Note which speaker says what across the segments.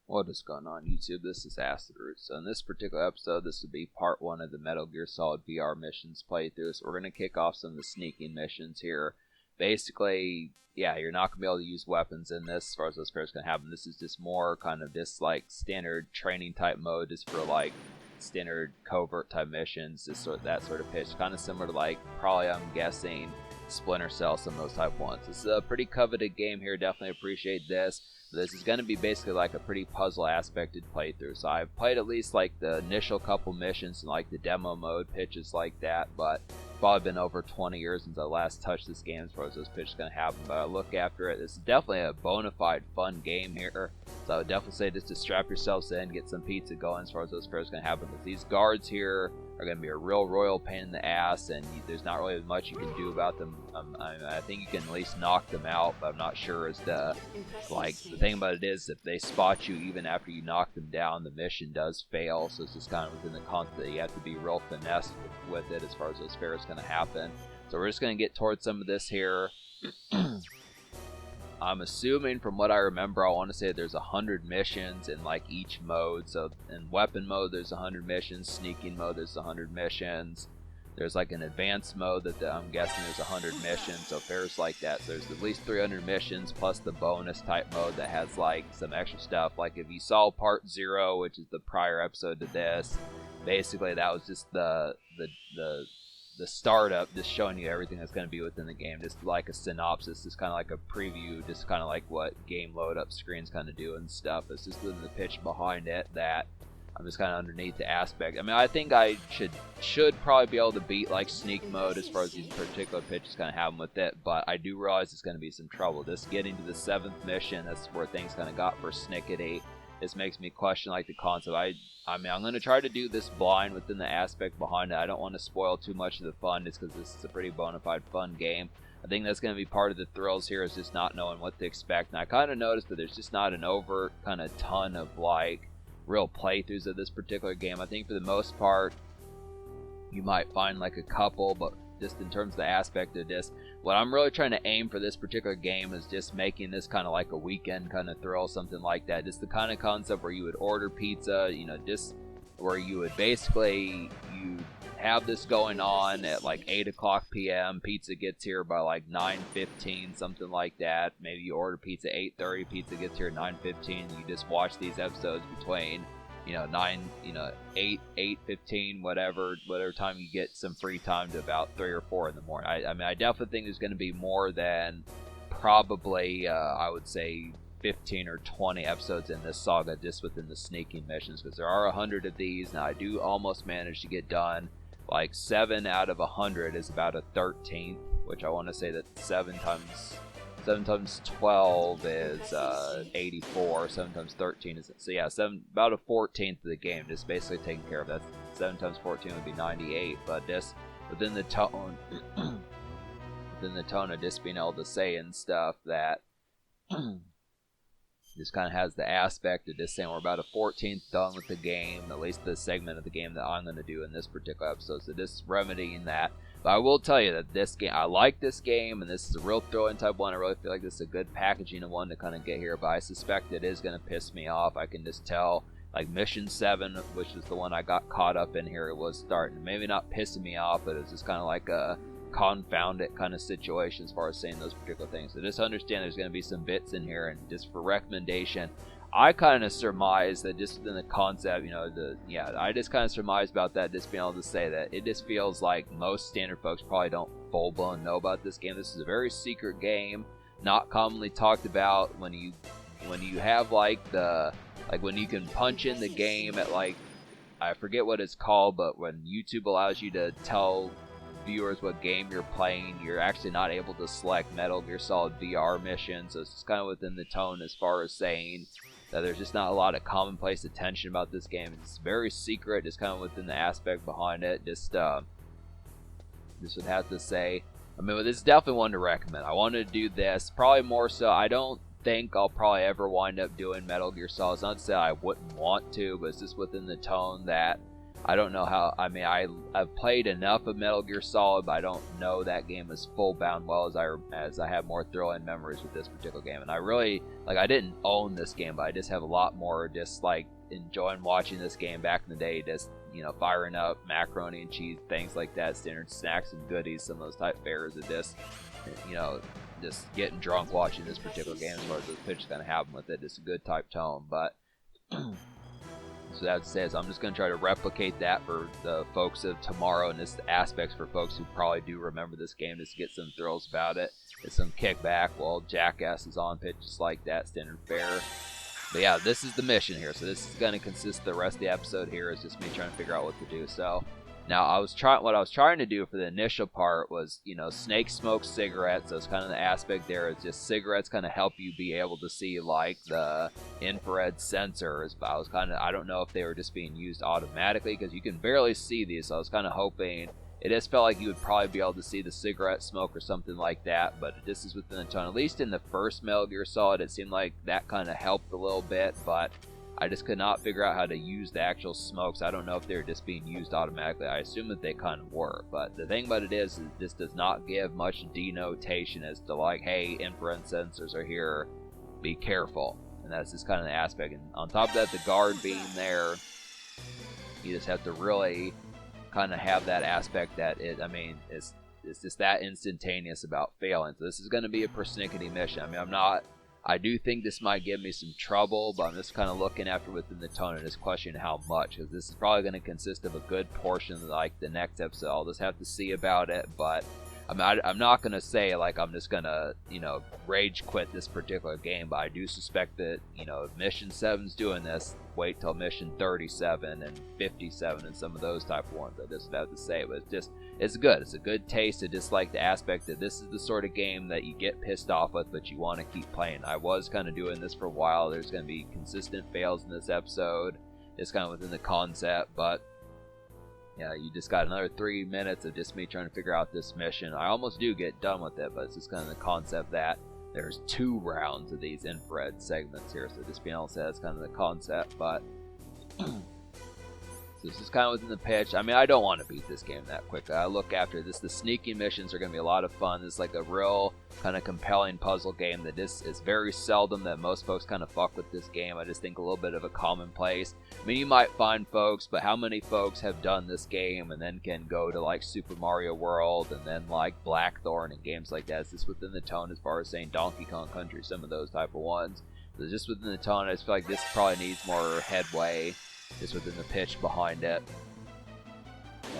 Speaker 1: What is going on, YouTube? This is Acid Root. So in this particular episode, this will be part 1 of the Metal Gear Solid VR missions playthrough. So we're going to kick off some of the sneaking missions here. Basically, yeah, you're not going to be able to use weapons in this as far as those players going to happen. This is just more kind of just like standard training type mode, just for like standard covert type missions, just that sort of pitch. Kind of similar to like, probably I'm guessing, Splinter Cell, some of those type ones. This is a pretty coveted game here, definitely appreciate this. This is going to be basically like a pretty puzzle aspected playthrough. So I've played at least like the initial couple missions and like the demo mode pitches like that, but it's probably been over 20 years since I last touched this game as far as those pitches going to happen. But I look after it, this is definitely a bona fide fun game here. So I would definitely say just to strap yourselves in, get some pizza going as far as those players going to happen. But these guards here are going to be a real royal pain in the ass, and there's not really much you can do about them. I think you can at least knock them out, but I'm not sure as to, like, the thing about it is if they spot you even after you knock them down, the mission does fail. So it's just kind of within the concept that you have to be real finesse with it as far as those fairs going to happen. So we're just going to get towards some of this here. I'm assuming from what I remember, I want to say there's 100 missions in like each mode. So in weapon mode there's 100 missions, sneaking mode there's 100 missions, there's like an advanced mode that I'm guessing there's 100 missions, so fairs like that. So there's at least 300 missions plus the bonus type mode that has like some extra stuff. Like if you saw part 0, which is the prior episode to this, basically that was just the startup, just showing you everything that's going to be within the game, just like a synopsis, just kind of like a preview, just kind of like what game load up screens kind of do and stuff. It's just the pitch behind it that I'm just kind of underneath the aspect. I mean, I think I should probably be able to beat like sneak mode as far as these particular pitches kind of happen with it, but I do realize it's going to be some trouble. Just getting to the 7th mission, that's where things kind of got for Snickety. This makes me question like the concept. I mean, I'm going to try to do this blind within the aspect behind it. I don't want to spoil too much of the fun just because this is a pretty bona fide fun game. I think that's going to be part of the thrills here, is just not knowing what to expect. And I kind of noticed that there's just not an overt kind of ton of like real playthroughs of this particular game. I think for the most part you might find like a couple, but just in terms of the aspect of this, what I'm really trying to aim for this particular game is just making this kind of like a weekend kind of thrill, something like that. Just the kind of concept where you would order pizza, you know, just where you would basically, you have this going on at like 8 o'clock p.m. Pizza gets here by like 9:15, something like that. Maybe you order pizza 8:30, pizza gets here at 9:15. You just watch these episodes between, 8:15, whatever time you get some free time to about 3 or 4 in the morning. I mean, I definitely think there's going to be more than probably, I would say, 15 or 20 episodes in this saga just within the sneaking missions, because there are 100 of these. Now, I do almost manage to get done. Like 7 out of 100 is about a 13th, which I want to say that 7 times 12 is 84. 7 times 13 is, so yeah, about a 14th of the game just basically taken care of. That's 7 times 14 would be 98. But just within the tone, of just being able to say and stuff that just kind of has the aspect of just saying we're about a 14th done with the game, at least the segment of the game that I'm going to do in this particular episode. So just remedying that. But I will tell you that this game, I like this game, and this is a real throw-in type one. I really feel like this is a good packaging of one to kind of get here, but I suspect it is going to piss me off. I can just tell, like Mission 7, which is the one I got caught up in here, it was starting, maybe not pissing me off, but it was just kind of like a confound it kind of situation as far as saying those particular things. So just understand there's going to be some bits in here, and just for recommendation, I kind of surmise that just within the concept, I just kind of surmise about that, just being able to say that it just feels like most standard folks probably don't full-blown know about this game. This is a very secret game, not commonly talked about. When you have like when you can punch in the game at like, I forget what it's called, but when YouTube allows you to tell viewers what game you're playing, you're actually not able to select Metal Gear Solid VR missions. So it's just kind of within the tone as far as saying that there's just not a lot of commonplace attention about this game. It's very secret, just kind of within the aspect behind it. Just would have to say, I mean, this is definitely one to recommend. I wanted to do this, probably more so. I don't think I'll probably ever wind up doing Metal Gear Solid. It's not to say I wouldn't want to, but it's just within the tone that I don't know how. I mean, I've played enough of Metal Gear Solid, but I don't know that game as full bound well as I have more thrilling memories with this particular game. And I really like. I didn't own this game, but I just have a lot more just like enjoying watching this game back in the day. Just firing up macaroni and cheese, things like that, standard snacks and goodies, some of those type fares that just getting drunk watching this particular game as far as the pitch kind of happen with it. It's a good type tone, but. So that's it. So I'm just going to try to replicate that for the folks of tomorrow, and this aspects for folks who probably do remember this game, just to get some thrills about it, get some kickback while Jackass is on pitch, just like that, standard fare. But yeah, this is the mission here. So this is going to consist the rest of the episode here is just me trying to figure out what to do. So now what I was trying to do for the initial part was, Snake smokes cigarettes. So it's kind of the aspect there is just cigarettes kind of help you be able to see like the infrared sensors. But I don't know if they were just being used automatically because you can barely see these. So I was kind of hoping it just felt like you would probably be able to see the cigarette smoke or something like that. But this is within the tone. At least in the first Metal Gear Solid, it seemed like that kind of helped a little bit. But I just could not figure out how to use the actual smokes. I don't know if they're just being used automatically. I assume that they kind of were. But the thing about it is this does not give much denotation as to like, hey, infrared sensors are here, be careful. And that's just kind of the aspect. And on top of that, the guard being there, you just have to really kind of have that aspect that it's just that instantaneous about failing. So this is going to be a persnickety mission. I mean, I do think this might give me some trouble, but I'm just kind of looking after within the tone and just questioning how much, because this is probably going to consist of a good portion of like the next episode. I'll just have to see about it, but I'm not going to say like I'm just going to, rage quit this particular game, but I do suspect that, if Mission 7's doing this, wait till Mission 37 and 57 and some of those type of ones. I just have to say, but it's good. It's a good taste. I just like the aspect that this is the sort of game that you get pissed off with, but you want to keep playing. I was kind of doing this for a while. There's going to be consistent fails in this episode. It's kind of within the concept, but yeah, you just got another 3 minutes of just me trying to figure out this mission. I almost do get done with it, but it's just kind of the concept that there's 2 rounds of these infrared segments here, so just being able to say that's kind of the concept, but so this is kind of within the pitch. I mean, I don't want to beat this game that quickly. I look after this. The sneaking missions are going to be a lot of fun. It's like a real kind of compelling puzzle game that is very seldom that most folks kind of fuck with this game. I just think a little bit of a commonplace. I mean, you might find folks, but how many folks have done this game and then can go to like Super Mario World and then like Blackthorn and games like that? Is this within the tone as far as saying Donkey Kong Country, some of those type of ones? So just within the tone, I just feel like this probably needs more headway. Just within the pitch behind it.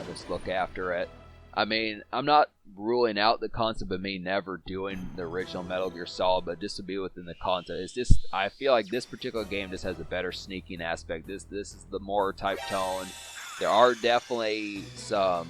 Speaker 1: Just look after it. I mean, I'm not ruling out the concept of me never doing the original Metal Gear Solid, but just to be within the concept, it's just, I feel like this particular game just has a better sneaking aspect. This is the more type tone. There are definitely some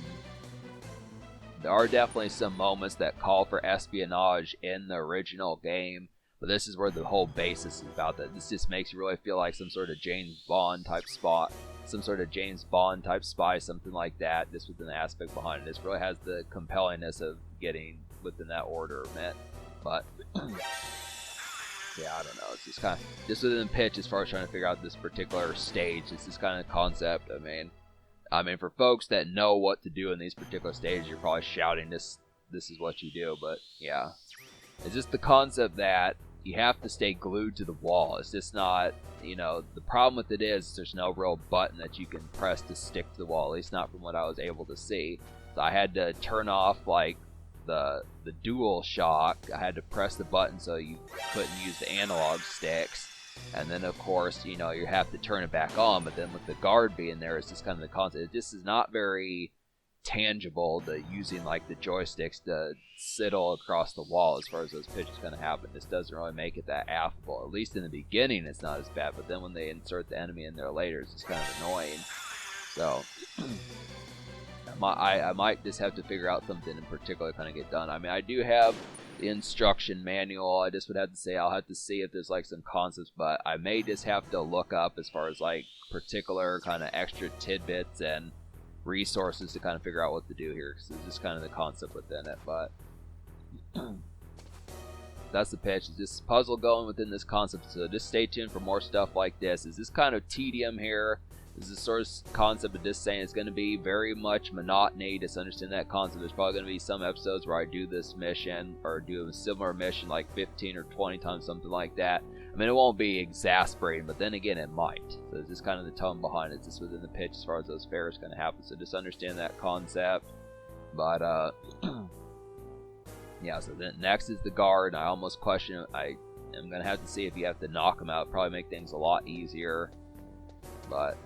Speaker 1: moments that call for espionage in the original game. But this is where the whole basis is about that. This just makes you really feel like some sort of James Bond type spy, something like that, just within the aspect behind it. This really has the compellingness of getting within that order meant. But yeah, I don't know. It's just kind of just within the pitch as far as trying to figure out this particular stage. It's this kind of concept. I mean, for folks that know what to do in these particular stages, you're probably shouting this is what you do. But yeah. It's just the concept that you have to stay glued to the wall. It's just not, the problem with it is there's no real button that you can press to stick to the wall, at least not from what I was able to see. So I had to turn off, like, the dual shock. I had to press the button so you couldn't use the analog sticks. And then, of course, you have to turn it back on. But then with the guard being there, it's just kind of the concept. It just is not very tangible to using like the joysticks to sidle across the wall as far as those pitches going to happen. This doesn't really make it that affable. At least in the beginning it's not as bad, but then when they insert the enemy in there later, it's just kind of annoying. So I might just have to figure out something in particular to kind of get done. I mean, I do have the instruction manual. I just would have to say I'll have to see if there's like some concepts, but I may just have to look up as far as like particular kind of extra tidbits and resources to kind of figure out what to do here, because it's just kind of the concept within it. But that's the pitch. It's just puzzle going within this concept, so just stay tuned for more stuff like this. Is this kind of tedium here This is the sort of concept of just saying it's going to be very much monotony. Just understand that concept. There's probably going to be some episodes where I do this mission or do a similar mission like 15 or 20 times, something like that. I mean, it won't be exasperating, but then again, it might. So it's just kind of the tone behind it, just within the pitch as far as those fairs going to happen. So just understand that concept. But, yeah, so then next is the guard. I almost question, I am going to have to see if you have to knock them out. Probably make things a lot easier. But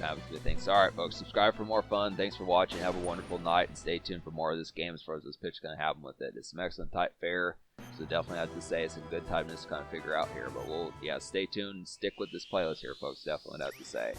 Speaker 1: have a good thing. So, alright, folks, subscribe for more fun. Thanks for watching. Have a wonderful night, and stay tuned for more of this game as far as this pitch is going to happen with it. It's some excellent type fare, so definitely have to say it's a good time to just kind of figure out here. But we'll, yeah, stay tuned and stick with this playlist here, folks. Definitely have to say.